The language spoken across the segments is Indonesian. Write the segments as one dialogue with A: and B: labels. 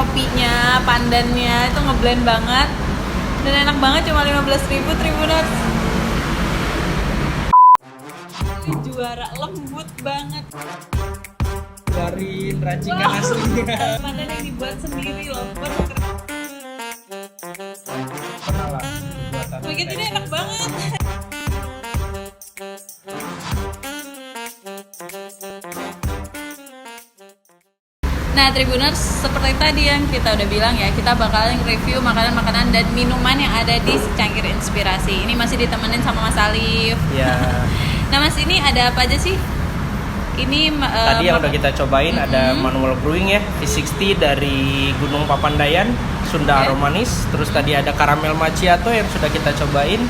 A: kopinya, pandannya itu ngeblend banget dan enak banget, cuma 15.000 Tribuners. Juara, lembut banget.
B: Keluarin racikan aslinya.
A: Pandan yang dibuat sendiri loh. Baru
B: Pernah lah buatan.
A: begitu ini enak banget. Nah, Tribuners, seperti tadi yang kita udah bilang ya, kita bakalan review makanan-makanan dan minuman yang ada di Secangkir Inspirasi. Ini masih ditemenin sama Mas Alif.
B: Ya.
A: Nah, Mas, ini ada apa aja sih? Ini
B: Tadi yang udah kita cobain ada manual brewing ya, V60 dari Gunung Papandayan, Sunda
A: Oke.
B: Aromanis. Terus tadi ada caramel macchiato yang sudah kita cobain.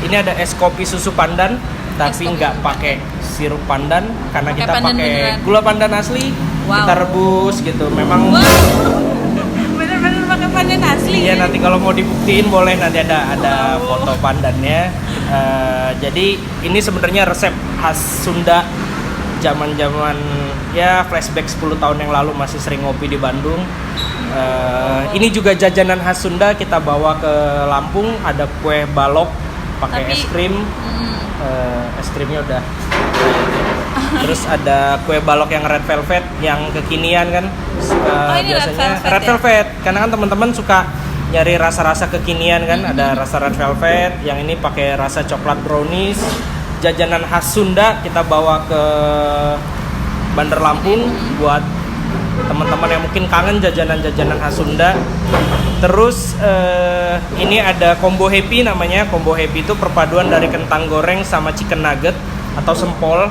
B: Ini ada es kopi susu pandan, tapi
A: kopi
B: nggak
A: susu
B: pakai sirup pandan karena
A: Pakai
B: kita
A: pandan
B: pakai
A: beneran.
B: gula pandan asli.
A: Wow.
B: Kita rebus gitu. Memang
A: wow, bener-bener pakai pandan asli.
B: iya, nanti kalau mau dibuktiin boleh, nanti ada foto pandannya. Jadi ini sebenarnya resep khas Sunda zaman-zaman ya flashback 10 tahun yang lalu, masih sering ngopi di Bandung. Ini juga jajanan khas Sunda kita bawa ke Lampung. Ada kue balok pakai
A: Tapi-
B: es krim. Es krimnya udah. Terus ada kue balok yang red velvet yang kekinian kan.
A: Ini red
B: Biasanya
A: velvet
B: red
A: ya?
B: velvet karena kan teman-teman suka nyari rasa-rasa kekinian kan. Ada rasa red velvet, yang ini pakai rasa coklat brownies. Jajanan khas Sunda kita bawa ke Bandar Lampung buat teman-teman yang mungkin kangen jajanan-jajanan khas Sunda. Terus ini ada combo happy namanya. Combo happy itu perpaduan dari kentang goreng sama chicken nugget atau sempol.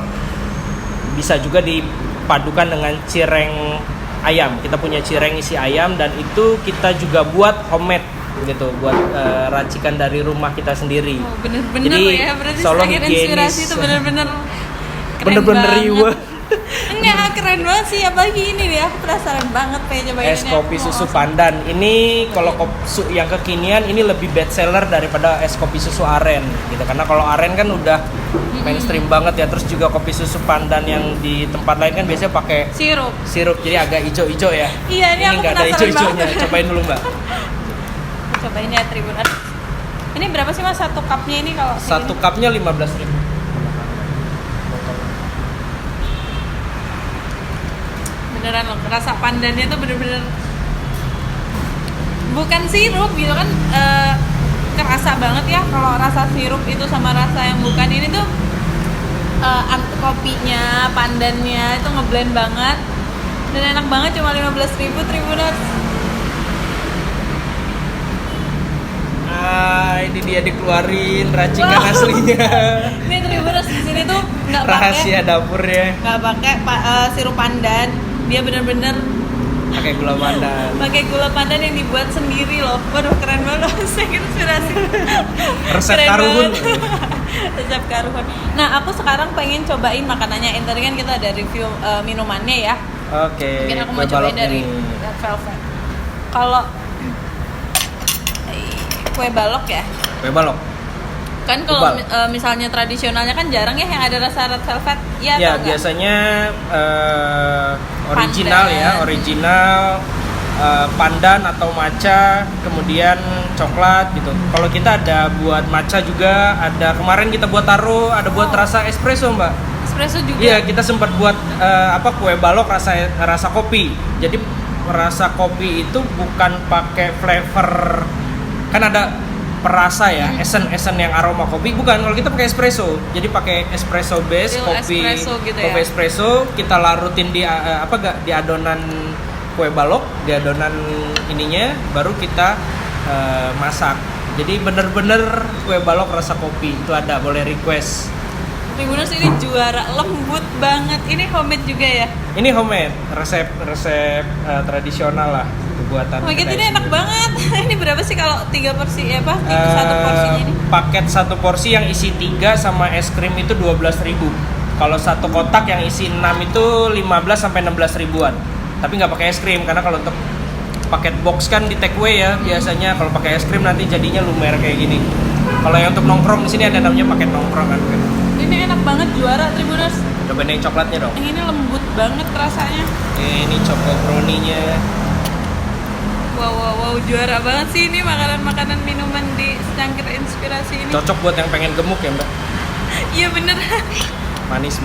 B: Bisa juga dipadukan dengan cireng ayam. Kita punya cireng isi ayam dan itu kita juga buat homemade gitu, buat racikan dari rumah kita sendiri.
A: Oh, bener-bener
B: Jadi,
A: ya, berarti
B: Solo
A: Secangkir
B: higienis.
A: Inspirasi itu bener-bener keren
B: Bener-bener
A: banget.
B: riwe.
A: Enggak, keren banget sih, apalagi ini deh, aku penasaran banget pengen cobain
B: Es
A: ini.
B: kopi susu pandan. Ini kalau yang kekinian ini lebih best seller daripada es kopi susu aren gitu. Karena kalau aren kan udah mainstream banget ya. Terus juga kopi susu pandan yang di tempat lain kan biasanya pakai
A: Sirup.
B: jadi agak ijo-ijo ya.
A: Iya, ini aku
B: nggak ada
A: penasaran
B: ijo-ijonya.
A: banget.
B: Cobain dulu, Mbak.
A: Cobain ya, Tribuners. Ini berapa sih Mas satu cupnya ini kalau
B: Satu cupnya 15.000.
A: beneran loh, rasa pandannya tuh bener-bener bukan sirup gitu kan, kerasa banget ya kalau rasa sirup itu sama rasa yang bukan ini tuh. Kopinya, pandannya itu ngeblend banget dan enak banget, cuma 15.000 Tribuners.
B: Ini dia dikeluarin racikan
A: Wow.
B: aslinya.
A: Ini Tribuners di sini tuh nggak
B: Rahasia
A: pakai
B: dapurnya.
A: sirup pandan, dia bener-bener
B: Pakai gula pandan.
A: pakai gula pandan yang dibuat sendiri loh. Waduh, keren banget. Saya inspirasi.
B: Resep
A: Keren
B: karun.
A: banget. Resep karun. Nah, aku sekarang pengen cobain makanannya. Tadi kan kita ada review minumannya ya.
B: Oke.
A: Mungkin aku mau
B: kue
A: cobain
B: balok
A: dari
B: ini.
A: red velvet. Kalau kue balok ya,
B: Kue balok.
A: kan kalau
B: Tebal.
A: misalnya tradisionalnya kan jarang ya yang ada rasa red velvet. Iya
B: Ya,
A: atau enggak?
B: biasanya original
A: Pandan.
B: ya, original pandan atau matcha, kemudian coklat gitu. Kalau kita ada buat matcha juga, ada kemarin kita buat taro, ada buat rasa espresso, Mbak.
A: Espresso juga.
B: Iya, kita sempat buat kue balok rasa kopi. Jadi rasa kopi itu bukan pakai flavor, kan ada perasa ya, esen yang aroma kopi, bukan. Kalau kita pakai espresso, jadi pakai espresso base
A: Real
B: kopi,
A: espresso gitu ya.
B: kopi espresso kita larutin di di adonan kue balok, di adonan ininya, baru kita masak. Jadi bener-bener kue balok rasa kopi itu ada, boleh request.
A: Tribuners, ini juara, lembut banget. Ini homemade juga ya.
B: Ini homemade, resep tradisional lah buatan.
A: Oh my god,
B: kedai
A: ini enak
B: sendiri.
A: banget. Ini berapa sih kalau 3 porsi satu porsinya ini?
B: Paket satu porsi yang isi 3 sama es krim itu 12.000. Kalau satu kotak yang isi 6 itu 15 sampai 16 ribuan. Tapi nggak pakai es krim karena kalau untuk paket box kan di take away ya biasanya. Kalau pakai es krim nanti jadinya lumer kayak gini. Kalau yang untuk nongkrong di sini ada namanya paket nongkrong kan.
A: Ini enak banget, juara Tribuners.
B: Cobain yang coklatnya dong.
A: Yang ini lembut banget rasanya.
B: Ini choco brownie-nya.
A: Wow, juara banget sih ini makanan-makanan minuman di Secangkir Inspirasi ini.
B: Cocok buat yang pengen gemuk ya Mbak.
A: Iya bener.
B: Manis.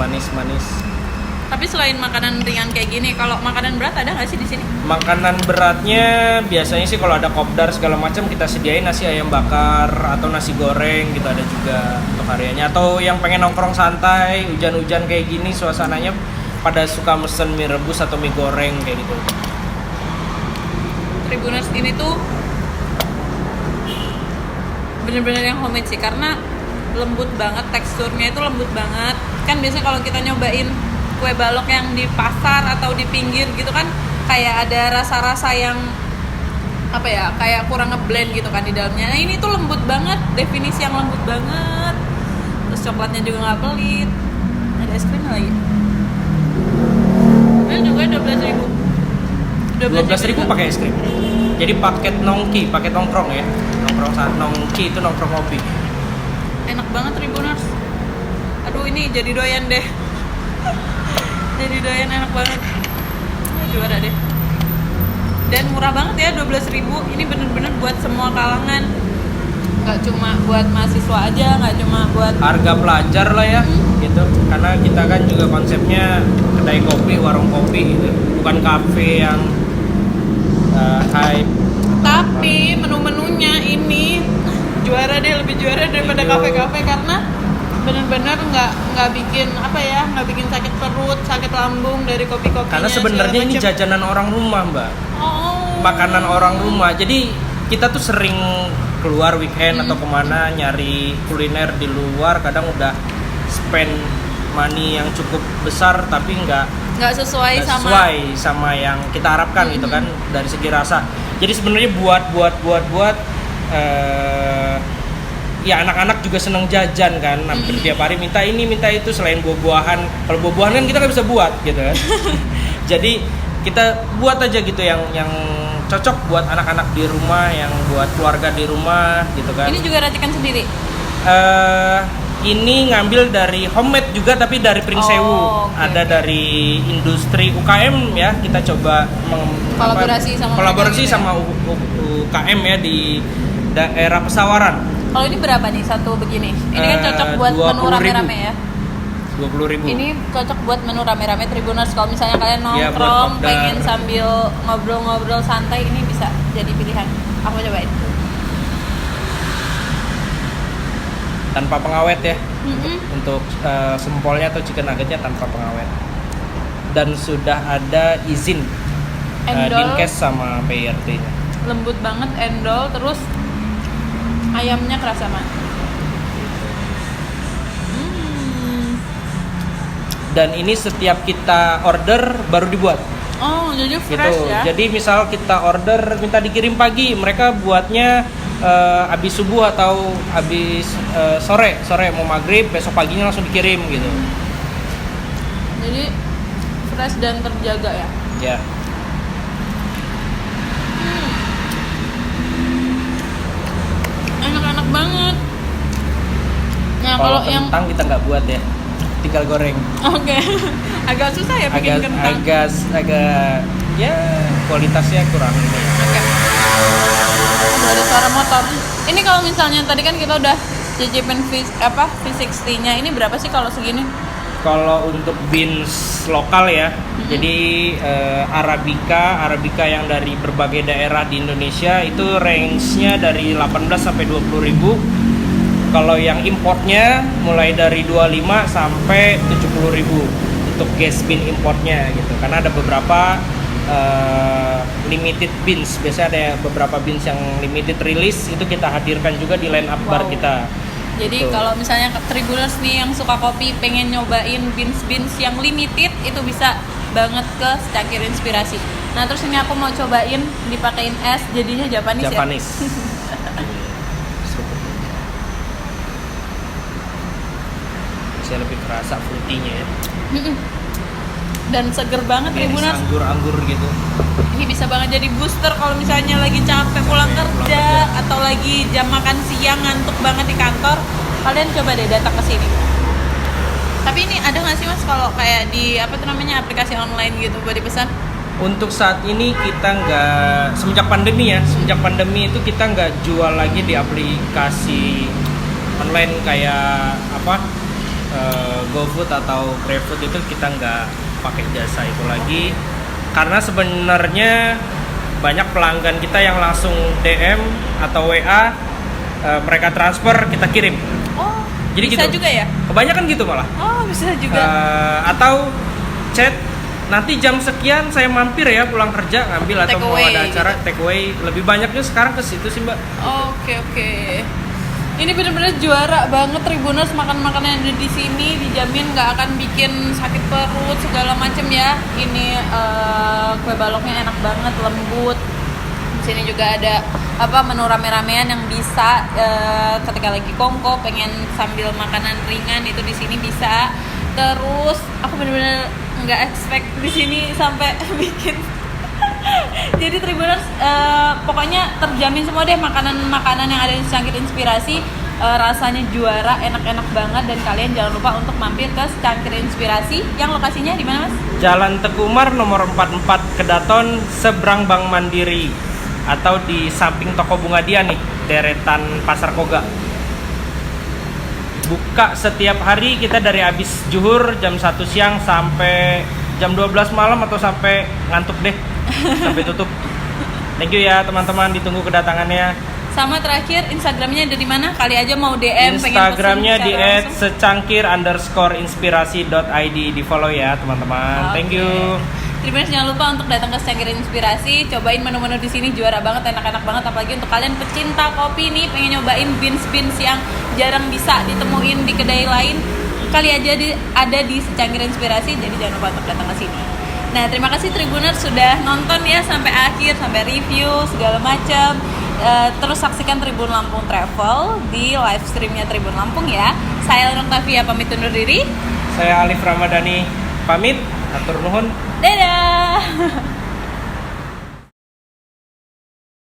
A: Tapi selain makanan ringan kayak gini, kalau makanan berat ada nggak sih di sini?
B: Makanan beratnya biasanya sih kalau ada kopdar segala macam kita sediain nasi ayam bakar atau nasi goreng gitu ada juga untuk hariannya. Atau yang pengen nongkrong santai, hujan-hujan kayak gini suasananya pada suka mesen mie rebus atau mie goreng kayak gitu.
A: Tribuners ini tuh bener-bener yang homemade sih karena lembut banget, teksturnya itu lembut banget. Kan biasanya kalau kita nyobain kue balok yang di pasar atau di pinggir gitu kan kayak ada rasa-rasa yang apa ya, kayak kurang ngeblend gitu kan di dalamnya. Nah ini tuh lembut banget, definisi yang lembut banget. Terus coklatnya juga nggak pelit. Ada es krimnya lagi. Ini juga
B: 12.000 pakai es krim. Jadi paket nongki, paket nongkrong ya. Nongkrong saat nongki itu nongkrong kopi.
A: Enak banget Tribuners. Aduh ini jadi doyan deh. Jadi doyan, enak banget. Ini juara deh. Dan murah banget ya 12.000. Ini bener-bener buat semua kalangan. Nggak cuma buat mahasiswa aja, nggak cuma buat
B: Harga pelajar lah ya gitu. Karena kita kan juga konsepnya kedai kopi, warung kopi gitu. Bukan kafe yang hype.
A: Tapi menu-menunya ini juara deh, lebih juara daripada kafe-kafe karena bener-bener nggak bikin apa ya, nggak bikin sakit perut, sakit lambung dari kopi-kopinya.
B: Karena sebenarnya ini jajanan orang rumah Mbak.
A: Oh.
B: Makanan orang rumah. Jadi kita tuh sering keluar weekend atau kemana nyari kuliner di luar, kadang udah spend money yang cukup besar tapi nggak
A: sesuai
B: sama yang kita harapkan gitu kan dari segi rasa. Jadi sebenarnya buat ya anak-anak juga seneng jajan kan, hampir tiap hari minta ini minta itu. Selain buah-buahan, kalau buah-buahan kan kita nggak bisa buat gitu kan. Jadi kita buat aja gitu yang cocok buat anak-anak di rumah, yang buat keluarga di rumah gitu kan.
A: Ini juga racikan sendiri?
B: Ini ngambil dari homemade juga tapi dari Pringsewu.
A: Okay.
B: Ada dari industri UKM ya, kita coba kolaborasi sama UKM ya di daerah Pesawaran.
A: Kalau ini berapa nih satu begini? Ini kan cocok buat menu rame-rame ya?
B: 20.000.
A: Ini cocok buat menu rame-rame Tribuners. Kalau misalnya kalian nongkrong, pengen sambil ngobrol-ngobrol santai, ini bisa jadi pilihan. Aku cobain.
B: Tanpa pengawet ya. Untuk sempolnya atau chicken nuggetnya tanpa pengawet. Dan sudah ada izin Dinkes sama PRT-nya.
A: Lembut banget, endol, terus ayamnya kerasa banget.
B: Dan ini setiap kita order baru dibuat.
A: Oh, jadi fresh
B: gitu.
A: ya?
B: Jadi misal kita order minta dikirim pagi, mereka buatnya habis subuh atau habis sore mau maghrib, besok paginya langsung dikirim gitu.
A: Jadi fresh dan terjaga ya?
B: Ya.
A: Enak-enak banget. Nah
B: Kalau
A: yang
B: kentang kita nggak buat ya, tinggal goreng.
A: Oke. Agak susah ya bikin kentang.
B: Agak ya kualitasnya kurang.
A: Oke. Ada suara motor. Ini kalau misalnya tadi kan kita udah cicipin V60-nya, ini berapa sih kalau segini?
B: Kalau untuk beans lokal ya, jadi Arabica yang dari berbagai daerah di Indonesia itu range-nya dari 18 sampai 20.000. Kalau yang importnya mulai dari 25 sampai 70.000 untuk gas bean importnya gitu. Karena ada beberapa limited beans, biasanya ada beberapa beans yang limited release, itu kita hadirkan juga di line up bar kita.
A: Jadi kalau misalnya Tribuners nih yang suka kopi pengen nyobain beans yang limited, itu bisa banget ke Secangkir Inspirasi. Nah terus ini aku mau cobain dipakein es, jadinya Japanese. Ya?
B: Bisa lebih kerasa fruity-nya ya.
A: Dan seger banget Tribuners.
B: Anggur-anggur gitu.
A: Ini bisa banget jadi booster kalau misalnya lagi capek pulang kerja atau lagi jam makan siang ngantuk banget di kantor, kalian coba deh datang ke sini. Tapi ini ada nggak sih Mas kalau kayak di aplikasi online gitu buat dipesan?
B: Untuk saat ini kita nggak, semenjak pandemi itu kita nggak jual lagi di aplikasi online kayak apa, GoFood atau GrabFood, itu kita nggak pakai jasa itu lagi karena sebenarnya banyak pelanggan kita yang langsung DM atau WA, mereka transfer kita kirim.
A: Oh,
B: Jadi
A: bisa
B: gitu.
A: juga ya?
B: Kebanyakan gitu malah.
A: Oh, bisa juga.
B: Atau chat, nanti jam sekian saya mampir ya pulang kerja ngambil atau
A: Take
B: mau
A: away
B: ada acara
A: gitu.
B: take away. Lebih banyaknya sekarang ke situ sih, Mbak.
A: Oke. Ini bener-bener juara banget Tribuners, makan-makanan yang ada di sini dijamin nggak akan bikin sakit perut segala macem ya. Ini kue baloknya enak banget, lembut. Di sini juga ada menu rame-ramean yang bisa ketika lagi kongko pengen sambil makanan ringan itu di sini bisa. Terus aku bener-bener nggak expect di sini sampai bikin. Jadi Tribuners, pokoknya terjamin semua deh makanan-makanan yang ada di Secangkir Inspirasi, rasanya juara, enak-enak banget, dan kalian jangan lupa untuk mampir ke Secangkir Inspirasi yang lokasinya di mana, Mas?
B: Jalan Teguh Umar nomor 44 Kedaton, seberang Bank Mandiri, atau di samping toko bunga dia nih, deretan Pasar Koga. Buka setiap hari kita dari habis zuhur jam 1 siang sampai jam 12 malam atau sampai ngantuk deh. Sampai tutup. Thank you ya teman-teman, ditunggu kedatangannya.
A: Sama terakhir Instagramnya ada di mana? Kali aja mau DM
B: Instagramnya di
A: pengen pesen
B: @secangkir_inspirasi.id, di follow ya teman-teman. Thank you.
A: Tribuners, jangan lupa untuk datang ke Secangkir Inspirasi, cobain menu-menu di sini, juara banget, enak-enak banget. Apalagi untuk kalian pecinta kopi nih, pengen nyobain beans yang jarang bisa ditemuin di kedai lain, kali aja ada di Secangkir Inspirasi. Jadi jangan lupa untuk datang ke sini. Nah, terima kasih Tribuners sudah nonton ya sampai akhir, sampai review segala macam. Terus saksikan Tribun Lampung Travel di live streamnya Tribun Lampung ya. Saya Lenong Tavia pamit undur diri.
B: Saya Alif Ramadhani pamit, atur nuhun.
A: Dadah.